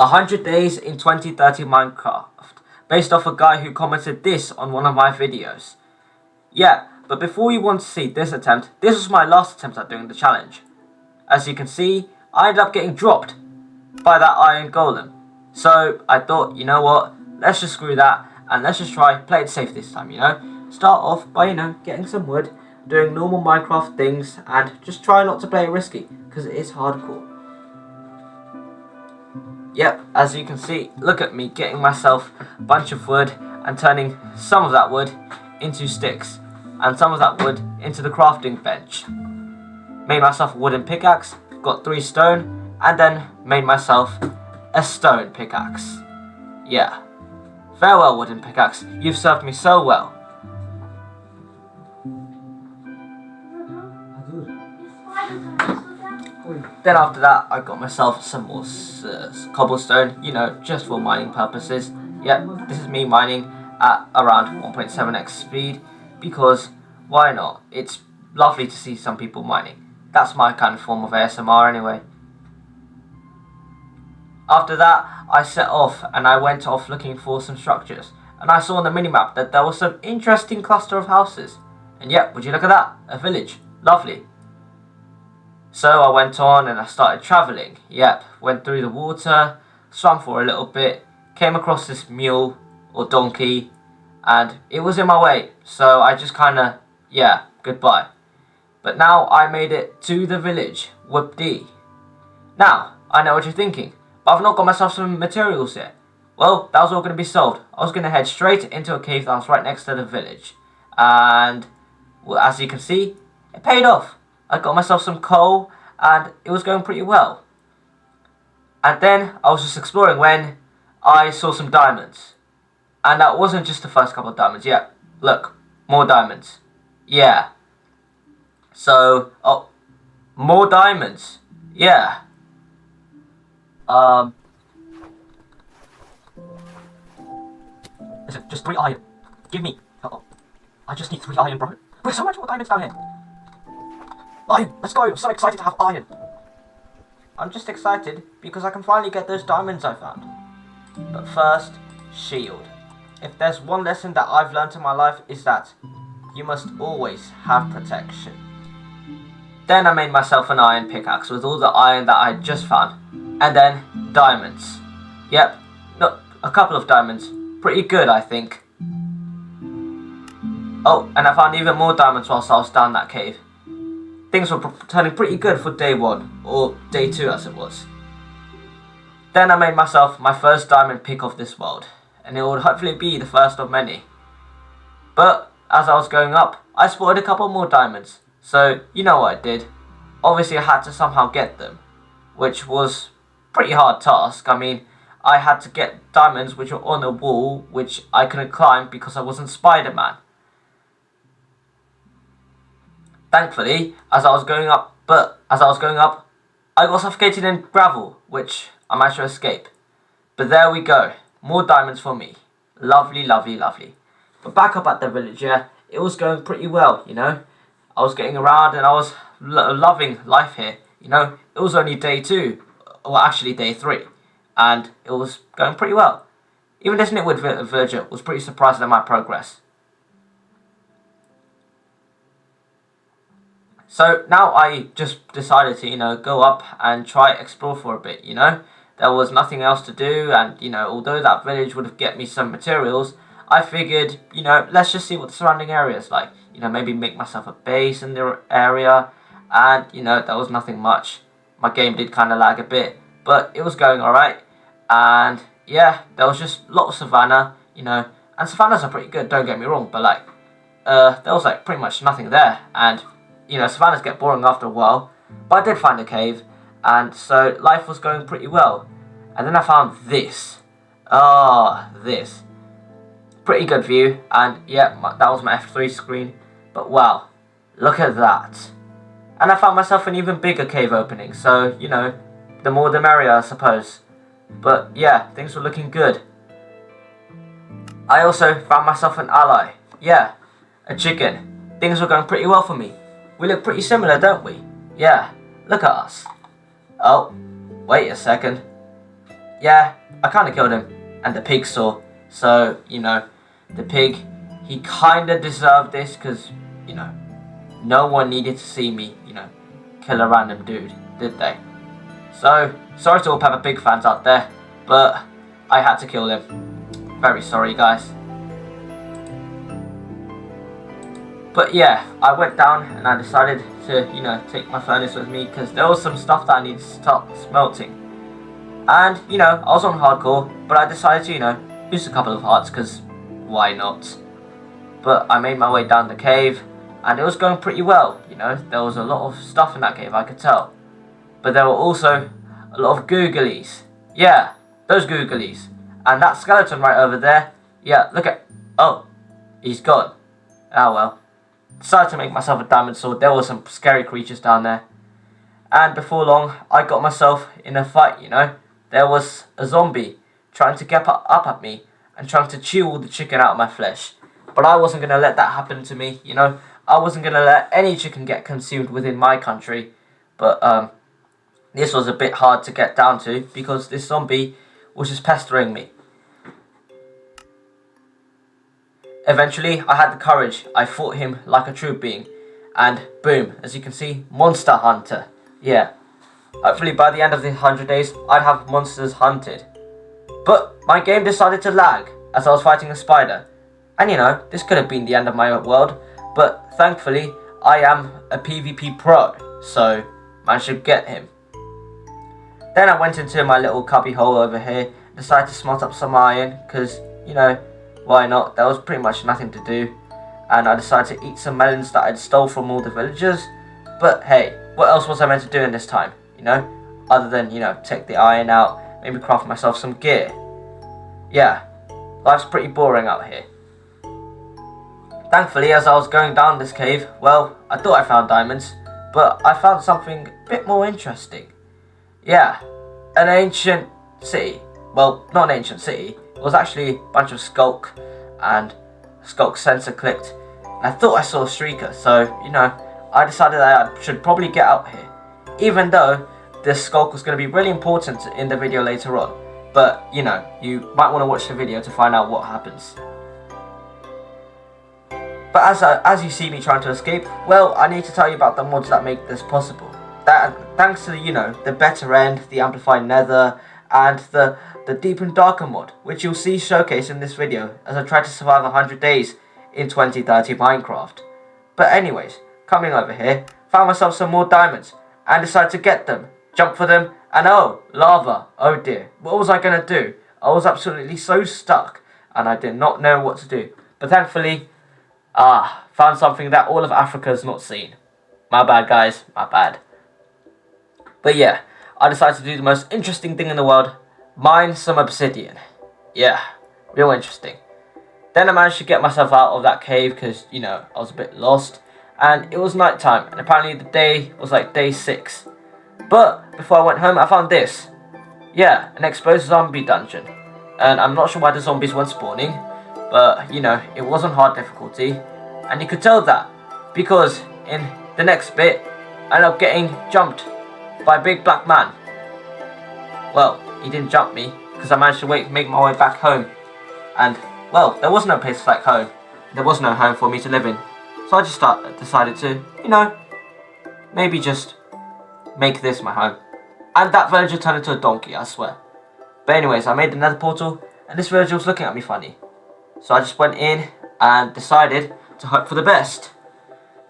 100 Days in 2030 Minecraft, based off a guy who commented this on one of my videos. Yeah, but before you want to see this attempt, this was my last attempt at doing the challenge. As you can see, I ended up getting dropped by that iron golem. So I thought, you know what, let's just screw that and let's just play it safe this time, you know. Start off by, getting some wood, doing normal Minecraft things, and just try not to play it risky, because it is hardcore. Yep, as you can see, look at me getting myself a bunch of wood and turning some of that wood into sticks and some of that wood into the crafting bench. Made myself a wooden pickaxe, got 3 stone, and then made myself a stone pickaxe. Yeah. Farewell, wooden pickaxe, you've served me so well. Then after that, I got myself some more cobblestone, just for mining purposes. Yep, this is me mining at around 1.7x speed, because why not? It's lovely to see some people mining. That's my kind of form of ASMR anyway. After that, I set off and I went off looking for some structures. And I saw on the minimap that there was some interesting cluster of houses. And yep, would you look at that? A village. Lovely. So I went on and I started travelling. Yep, went through the water, swam for a little bit, came across this mule or donkey, and it was in my way. So I just goodbye. But now I made it to the village. Whoop-dee. Now, I know what you're thinking, but I've not got myself some materials yet. Well, that was all going to be solved. I was going to head straight into a cave that was right next to the village. And, well, as you can see, it paid off. I got myself some coal, and it was going pretty well. And then I was just exploring when I saw some diamonds. And that wasn't just the first couple of diamonds. Yeah, look, more diamonds. Yeah. So, more diamonds. Yeah. Listen, just 3 iron. Give me. I just need 3 iron, bro. There's so much more diamonds down here. Iron, let's go. I'm so excited to have iron. I'm just excited because I can finally get those diamonds I found. But first, shield. If there's one lesson that I've learned in my life, is that you must always have protection. Then I made myself an iron pickaxe with all the iron that I had just found. And then diamonds. Yep, a couple of diamonds. Pretty good, I think. Oh, and I found even more diamonds whilst I was down that cave. Things were turning pretty good for day 1, or day 2 as it was. Then I made myself my first diamond pick of this world, and it would hopefully be the first of many. But as I was going up, I spotted a couple more diamonds, so you know what I did. Obviously I had to somehow get them, which was a pretty hard task. I mean, I had to get diamonds which were on a wall which I couldn't climb because I wasn't Spider-Man. Thankfully, as I was going up, I got suffocated in gravel, which I managed to escape. But there we go, more diamonds for me. Lovely, lovely, lovely. But back up at the village, yeah, it was going pretty well, I was getting around and I was loving life here, It was only day 2, well actually day 3, and it was going pretty well. Even this nitwit villager was pretty surprised at my progress. So now I just decided to, go up and try explore for a bit, There was nothing else to do, and, although that village would have get me some materials, I figured, let's just see what the surrounding area is like. Maybe make myself a base in the area, and, there was nothing much. My game did kind of lag a bit, but it was going alright. And, yeah, there was just a lot of savannah, and savannas are pretty good, don't get me wrong, but, there was, pretty much nothing there, and savannas get boring after a while, but I did find a cave, and so life was going pretty well. And then I found this. This. Pretty good view, and yeah, that was my F3 screen, but wow, look at that. And I found myself an even bigger cave opening, so, the more the merrier, I suppose. But yeah, things were looking good. I also found myself an ally. Yeah, a chicken. Things were going pretty well for me. We look pretty similar, don't we? Yeah, look at us. Oh, wait a second. yeah, I kind of killed him, and the pig saw. So, you know, the pig, he kind of deserved this because, you know, no one needed to see me, you know, kill a random dude, did they? So, sorry to all Peppa Pig fans out there, but I had to kill him. Very sorry, guys. But yeah, I went down and I decided to, you know, take my furnace with me because there was some stuff that I needed to start smelting. And, you know, I was on hardcore, but I decided to, you know, use a couple of hearts because why not? But I made my way down the cave and it was going pretty well, you know. There was a lot of stuff in that cave, I could tell. But there were also a lot of googlies. Yeah, those googlies. And that skeleton right over there, yeah, look at, oh, he's gone. Oh well. Decided to make myself a diamond sword. There were some scary creatures down there. And before long, I got myself in a fight, you know. There was a zombie trying to get up at me and trying to chew all the chicken out of my flesh. But I wasn't going to let that happen to me, you know. I wasn't going to let any chicken get consumed within my country. But this was a bit hard to get down to because this zombie was just pestering me. Eventually, I had the courage. I fought him like a true being. And boom, as you can see, Monster Hunter. Yeah. Hopefully by the end of the 100 days, I'd have monsters hunted. But my game decided to lag as I was fighting a spider. And you know, this could have been the end of my world. But thankfully, I am a PvP pro. So, I should get him. Then I went into my little cubby hole over here. Decided to smelt up some iron. Because, you know, why not? There was pretty much nothing to do. And I decided to eat some melons that I'd stole from all the villagers. But hey, what else was I meant to do in this time? You know? Other than, you know, take the iron out. Maybe craft myself some gear. Yeah. Life's pretty boring out here. Thankfully, as I was going down this cave, well, I thought I found diamonds. But I found something a bit more interesting. Yeah. An ancient city. Well, not an ancient city. It was actually a bunch of Skulk, and Skulk sensor clicked. And I thought I saw a Streaker, so, you know, I decided that I should probably get out here. Even though this Skulk was going to be really important in the video later on. But, you know, you might want to watch the video to find out what happens. But as you see me trying to escape, well, I need to tell you about the mods that make this possible. Thanks to, you know, the Better End, the Amplified Nether, and the Deep and Darker mod, which you'll see showcased in this video as I try to survive 100 days in 2030 Minecraft. But anyways, coming over here, found myself some more diamonds, and decided to get them, jump for them, and oh, lava, oh dear, what was I going to do? I was absolutely so stuck, and I did not know what to do. But thankfully, found something that all of Africa has not seen. My bad, guys, my bad. But yeah, I decided to do the most interesting thing in the world, mine some obsidian. Yeah, real interesting. Then I managed to get myself out of that cave because, you know, I was a bit lost. And it was night time, and apparently the day was like day 6. But before I went home, I found this. Yeah, an exposed zombie dungeon. And I'm not sure why the zombies weren't spawning, but, you know, it was on hard difficulty. And you could tell that because in the next bit, I ended up getting jumped by a big black man. Well, he didn't jump me because I managed to make my way back home. And, well, there was no place like home. There was no home for me to live in. So I just decided to, you know, maybe just make this my home. And that villager turned into a donkey, I swear. But anyways, I made the nether portal, and this villager was looking at me funny. So I just went in and decided to hope for the best.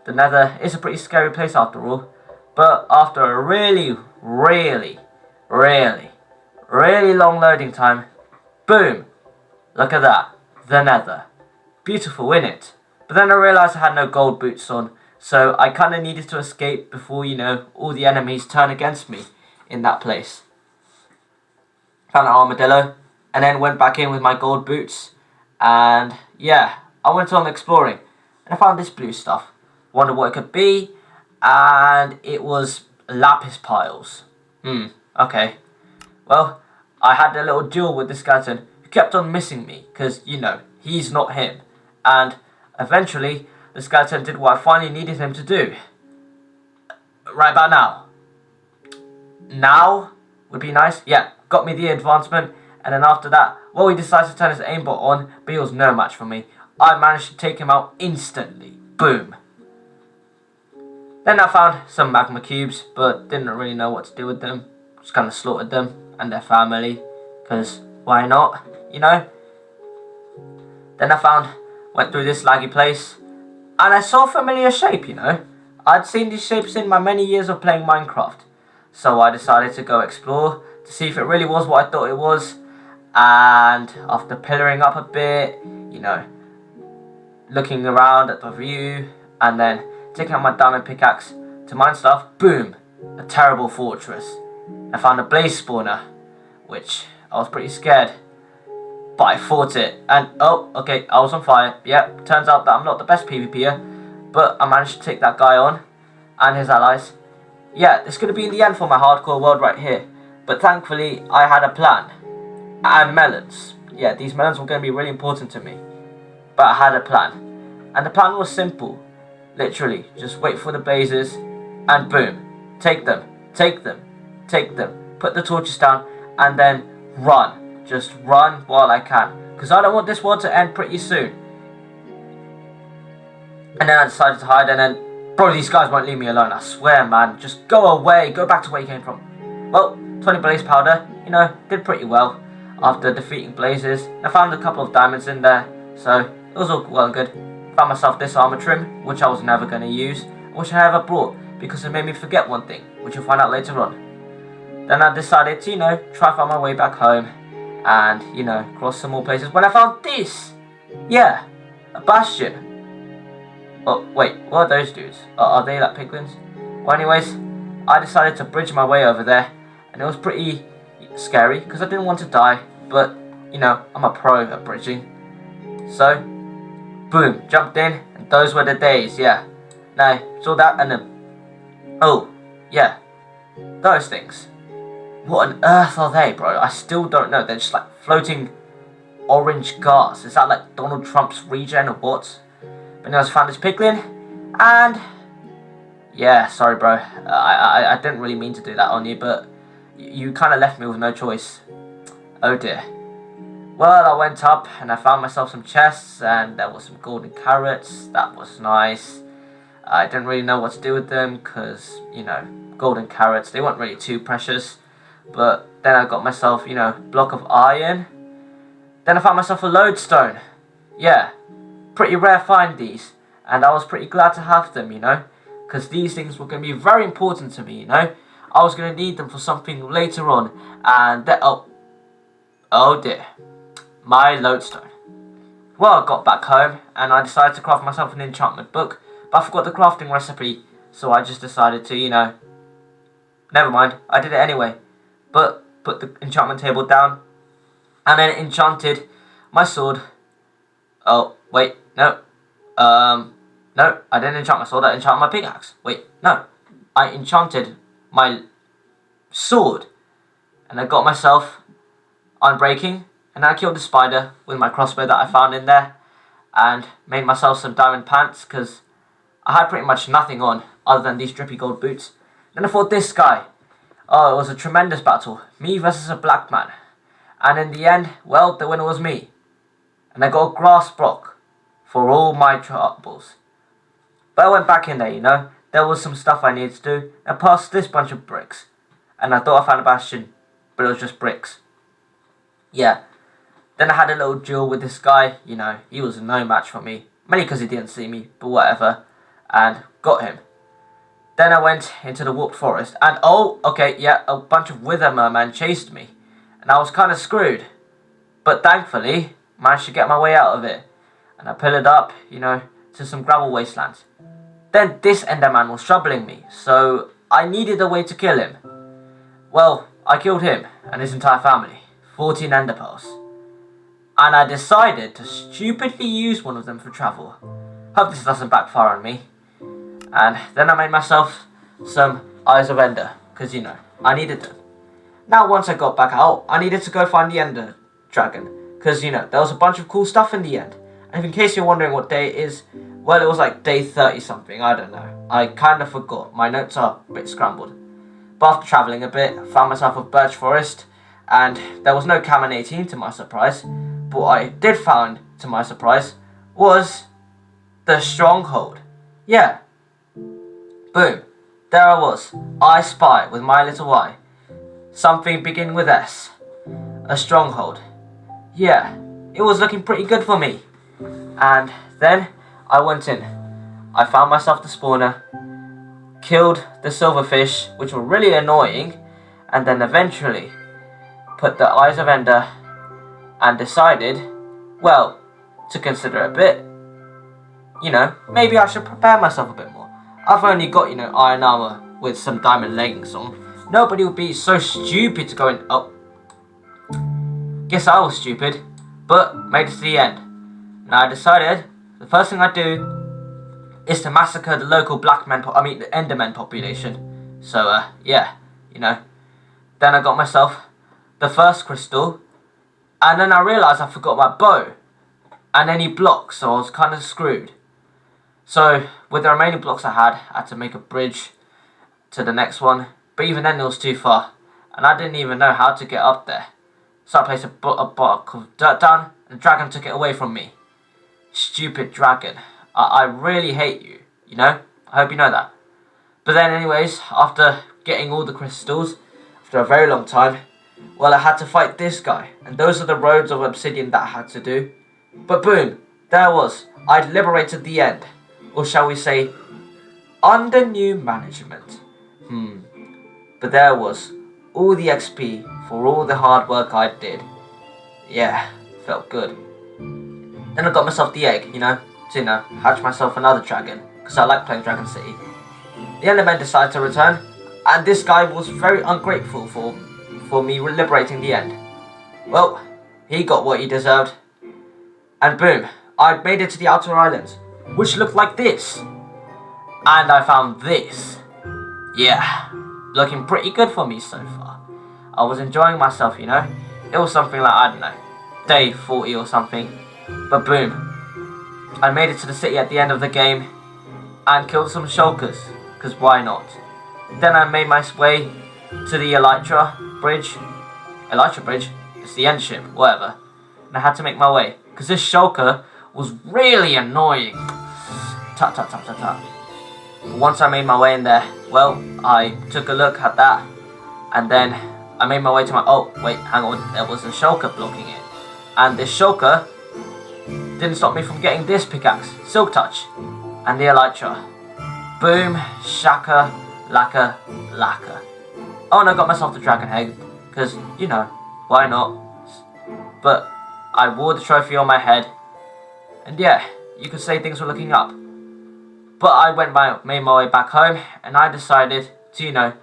The nether is a pretty scary place after all. But after a really long loading time, boom! Look at that, the nether. Beautiful, innit? But then I realised I had no gold boots on, so I kind of needed to escape before, you know, all the enemies turn against me in that place. Found an armadillo, and then went back in with my gold boots, and yeah, I went on exploring, and I found this blue stuff. Wondered what it could be, and it was lapis piles. Okay. Well, I had a little duel with this skeleton who kept on missing me, because, you know, he's not him. And eventually, the skeleton did what I finally needed him to do. Right about now. Now would be nice. Yeah, got me the advancement, and then after that, well, he decides to turn his aimbot on, but he was no match for me. I managed to take him out instantly. Boom. Then I found some magma cubes, but didn't really know what to do with them. Just kind of slaughtered them and their family, because why not, you know? Then went through this laggy place, and I saw a familiar shape, you know? I'd seen these shapes in my many years of playing Minecraft. So I decided to go explore to see if it really was what I thought it was. And after pillaring up a bit, you know, looking around at the view, and then taking out my diamond pickaxe to mine stuff, boom, a terrible fortress. I found a blaze spawner, which I was pretty scared, but I fought it, and oh, okay, I was on fire. Yep, turns out that I'm not the best PvPer, but I managed to take that guy on, and his allies. Yeah, this could have been the end for my hardcore world right here, but thankfully I had a plan. And melons. Yeah, these melons were going to be really important to me, but I had a plan, and the plan was simple. Literally, just wait for the blazes, and boom, take them, take them, take them, put the torches down, and then run. Just run while I can, because I don't want this world to end pretty soon. And then I decided to hide, and then, bro, these guys won't leave me alone, I swear, man. Just go away, go back to where you came from. Well, 20 blaze powder, you know, did pretty well after defeating blazes. I found a couple of diamonds in there, so it was all well and good. Found myself this armor trim, which I was never going to use, which I never brought, because it made me forget one thing, which you'll find out later on. Then I decided to, you know, try to find my way back home, and, you know, cross some more places, when I found this! Yeah, a bastion. Oh, wait, what are those dudes? Are they like piglins? Well, anyways, I decided to bridge my way over there, and it was pretty scary, because I didn't want to die, but, you know, I'm a pro at bridging. So, boom, jumped in, and those were the days, yeah. Now, saw that, and then, oh, yeah, those things. What on earth are they, bro? I still don't know. They're just like floating orange gas. Is that like Donald Trump's regen or what? But anyways, I found this piglin, and yeah, sorry, bro. I didn't really mean to do that on you, but you kind of left me with no choice. Oh dear. Well, I went up and I found myself some chests, and there was some golden carrots. That was nice. I didn't really know what to do with them because, you know, golden carrots, they weren't really too precious. But then I got myself, you know, block of iron. Then I found myself a lodestone. Yeah, pretty rare find these. And I was pretty glad to have them, you know, because these things were going to be very important to me, you know. I was going to need them for something later on. And that, oh dear, my lodestone. Well, I got back home and I decided to craft myself an enchantment book. But I forgot the crafting recipe, so I just decided to, you know, never mind, I did it anyway. But put the enchantment table down, and then enchanted my sword. Oh, wait, no. No, I didn't enchant my sword, I enchanted my pickaxe. Wait, no. I enchanted my sword, and I got myself unbreaking, and I killed the spider with my crossbow that I found in there, and made myself some diamond pants, because I had pretty much nothing on, other than these drippy gold boots. Then I fought this guy. Oh, it was a tremendous battle. Me versus a black man. And in the end, well, the winner was me. And I got a grass block for all my troubles. But I went back in there, you know. There was some stuff I needed to do. I passed this bunch of bricks. And I thought I found a bastion, but it was just bricks. Yeah. Then I had a little duel with this guy. You know, he was no match for me. Mainly because he didn't see me, but whatever. And got him. Then I went into the warped forest, and oh, okay, yeah, a bunch of wither mermen chased me, and I was kind of screwed. But thankfully, managed to get my way out of it, and I pillared up, you know, to some gravel wastelands. Then this enderman was troubling me, so I needed a way to kill him. Well, I killed him and his entire family, 14 ender pearls. And I decided to stupidly use one of them for travel. Hope this doesn't backfire on me. And then I made myself some Eyes of Ender, because, you know, I needed them. Now, once I got back out, I needed to go find the Ender Dragon, because, you know, there was a bunch of cool stuff in the end. And in case you're wondering what day it is, well, it was like day 30 something, I don't know. I kind of forgot, my notes are a bit scrambled. But after travelling a bit, I found myself a birch forest, and there was no Cam 18 to my surprise. But what I did find, to my surprise, was the Stronghold. Yeah. Boom. There I was. I Spy with my little eye. Something beginning with S. A Stronghold. Yeah. It was looking pretty good for me. And then I went in. I found myself the spawner. Killed the silverfish, which were really annoying. And then eventually put the Eyes of Ender and decided, well, to consider a bit, maybe I should prepare myself a bit more. I've only got, iron armor with some diamond leggings on. Nobody would be so stupid to go in. Oh, guess I was stupid, but made it to the end. And I decided the first thing I do is to massacre the local the Enderman population. So, yeah, Then I got myself the first crystal, and then I realised I forgot my bow and any blocks, so I was kind of screwed. So with the remaining blocks I had to make a bridge to the next one, but even then it was too far, and I didn't even know how to get up there. So I placed a block of dirt down, and the dragon took it away from me. Stupid dragon. I really hate you, I hope you know that. But then anyways, after getting all the crystals, after a very long time, well, I had to fight this guy, and those are the roads of obsidian that I had to do. But boom, there I was. I'd liberated the end, or shall we say, under new management. But there was, all the XP for all the hard work I did. Yeah, felt good. Then I got myself the egg, to hatch myself another dragon, because I like playing Dragon City. The Enderman decided to return, and this guy was very ungrateful for me liberating the end. Well, he got what he deserved. And boom, I'd made it to the outer islands, which looked like this. And I found this. Yeah, looking pretty good for me so far. I was enjoying myself, It was something like, I don't know, day 40 or something. But boom, I made it to the city at the end of the game and killed some shulkers, because why not? Then I made my way to the Elytra Bridge, it's the end ship, whatever. And I had to make my way, because this shulker was really annoying. Tut tut tut tut tut. Once I made my way in there, well, I took a look at that, and then I made my way to my, oh wait, hang on, there was a shulker blocking it. And this shulker didn't stop me from getting this pickaxe, Silk Touch, and the Elytra. Boom, shaka, laka, laka. Oh, and I got myself the dragon egg, because, why not? But I wore the trophy on my head, and yeah, you could say things were looking up. But I made my way back home, and I decided to,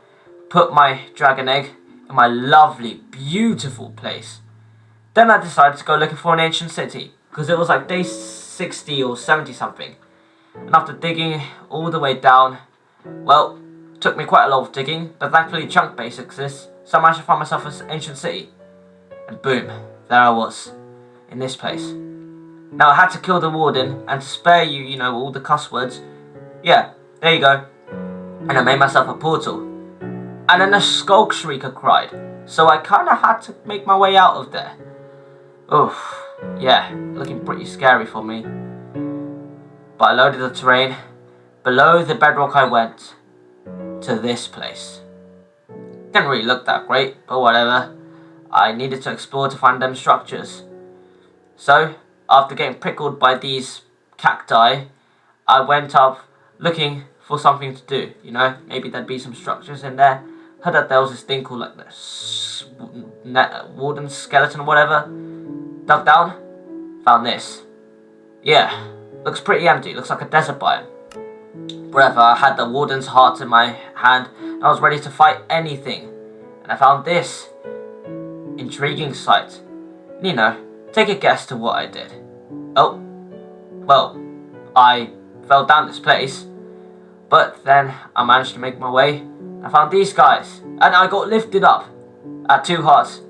put my dragon egg in my lovely, beautiful place. Then I decided to go looking for an ancient city, because it was like day 60 or 70 something. And after digging all the way down, well, took me quite a lot of digging, but thankfully chunk base exists, so I managed to find myself an ancient city. And boom, there I was, in this place. Now I had to kill the warden, and to spare you, all the cuss words, yeah, there you go. And I made myself a portal. And then a Skulk Shrieker cried, so I kinda had to make my way out of there. Oof, yeah, looking pretty scary for me. But I loaded the terrain. Below the bedrock I went to this place. Didn't really look that great, but whatever. I needed to explore to find them structures. So, after getting prickled by these cacti, I went up looking for something to do, maybe there'd be some structures in there. Heard that there was this thing called like the warden skeleton or whatever. Dug down, found this. Yeah, looks pretty empty, looks like a desert biome. Whatever, I had the warden's heart in my hand, and I was ready to fight anything. And I found this intriguing sight. Take a guess to what I did. Oh, well, I fell down this place, but then I managed to make my way. I found these guys, and I got lifted up at 2 hearts,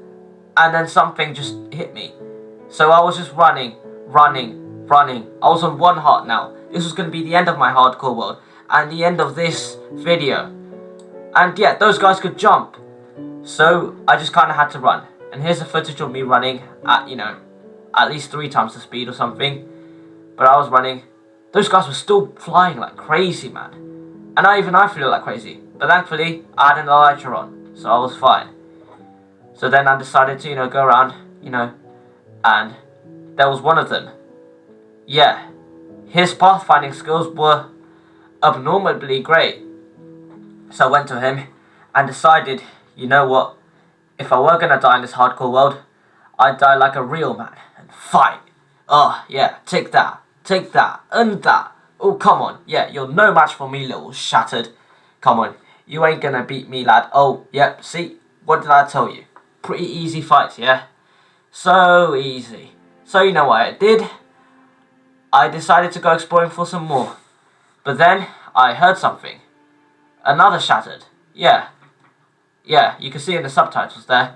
and then something just hit me. So I was just running. I was on 1 heart now. This was going to be the end of my hardcore world, and the end of this video. And yeah, those guys could jump. So I just kind of had to run. And here's the footage of me running at, at least 3 times the speed or something. But I was running. Those guys were still flying like crazy, man. And I flew like crazy. But thankfully, I had an elytra on, so I was fine. So then I decided to, go around, and there was one of them. Yeah, his pathfinding skills were abnormally great. So I went to him and decided, you know what? If I were gonna die in this hardcore world, I'd die like a real man and fight. Oh, yeah, take that, and that. Oh, come on. Yeah, you're no match for me, little shattered. Come on, you ain't gonna beat me, lad. Oh, yep, see? What did I tell you? Pretty easy fights, yeah? So easy. So you know what I did? I decided to go exploring for some more. But then, I heard something. Another shattered. Yeah, you can see in the subtitles there.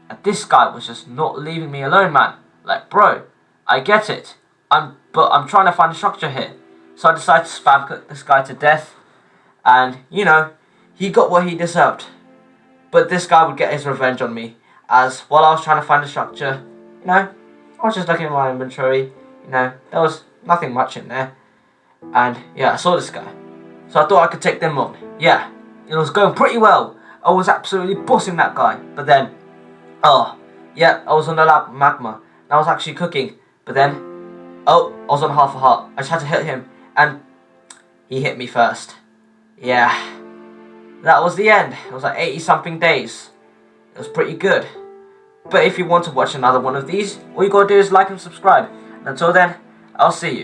And this guy was just not leaving me alone, man. Like, bro, I get it. But I'm trying to find a structure here. So I decided to spam cook this guy to death. And, he got what he deserved. But this guy would get his revenge on me. As while I was trying to find a structure, I was just looking at my inventory. There was nothing much in there. And, yeah, I saw this guy. So I thought I could take them on. Yeah, it was going pretty well. I was absolutely bossing that guy. But then, I was on the lab magma. And I was actually cooking. But then, I was on half a heart. I just had to hit him. And he hit me first. Yeah, that was the end. It was like 80 something days. It was pretty good. But if you want to watch another one of these, all you gotta do is like and subscribe. And until then, I'll see you.